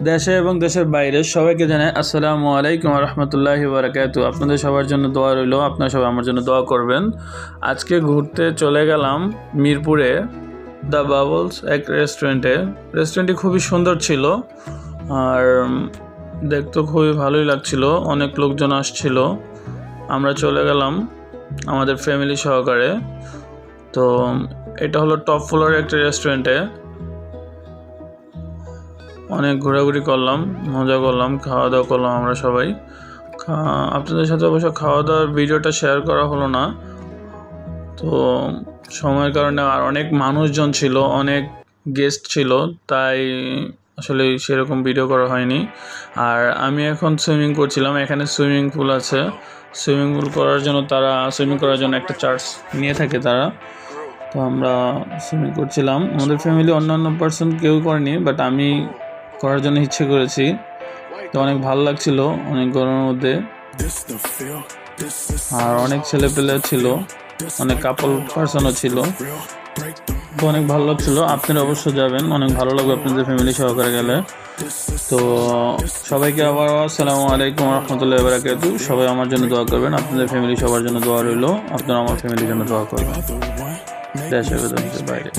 দেশে এবং দেশের বাইরে সবাইকে জানাই আসসালামু আলাইকুম রহমতুল্লাহি বারাকাতু। আপনাদের সবার জন্য দোয়া রইল, আপনারা সবাই আমার জন্য দোয়া করবেন। আজকে ঘুরতে চলে গেলাম মিরপুরে দ্য বাবলস এক রেস্টুরেন্টটি খুবই সুন্দর ছিল আর দেখতে খুবই ভালোই লাগছিল। অনেক লোকজন আসছিল। আমরা চলে গেলাম আমাদের ফ্যামিলি সহকারে। তো এটা হলো টপ ফ্লোরের একটা রেস্টুরেন্টে। অনেক ঘোরাঘুরি করলাম, মজা করলাম, খাওয়া দাওয়া করলাম আমরা সবাই। আপনাদের সাথে অবশ্য খাওয়া দাওয়ার ভিডিওটা শেয়ার করা হলো না, তো সময়ের কারণে। আর অনেক মানুষজন ছিল, অনেক গেস্ট ছিল, তাই আসলে সেরকম ভিডিও করা হয়নি। আর আমি এখন সুইমিং করছিলাম। এখানে সুইমিং পুল আছে। সুইমিং করার জন্য একটা চার্জ নিয়ে থাকে তারা। তো আমরা সুইমিং করছিলাম। আমাদের ফ্যামিলি অন্যান্য পার্সন কেউ করেনি, বাট আমি করার জন্য ইচ্ছে করেছি। তো অনেক ভালো লাগছিল অনেক গরমের মধ্যে। আর অনেক ছেলেপেলে ছিল, অনেক কাপল পার্সনও ছিল। তো অনেক ভালো লাগছিল। আপনারা অবশ্যই যাবেন, অনেক ভালো লাগবে আপনাদের ফ্যামিলি সহকারে গেলে। তো সবাইকে আবার আসসালামু আলাইকুম রহমতুল্লাহি বারাকাতু। সবাই আমার জন্য দোয়া করবেন, আপনাদের ফ্যামিলি সবার জন্য দোয়া রইল। আপনারা আমার ফ্যামিলির জন্য দোয়া করবেন, দেশে বাইরে।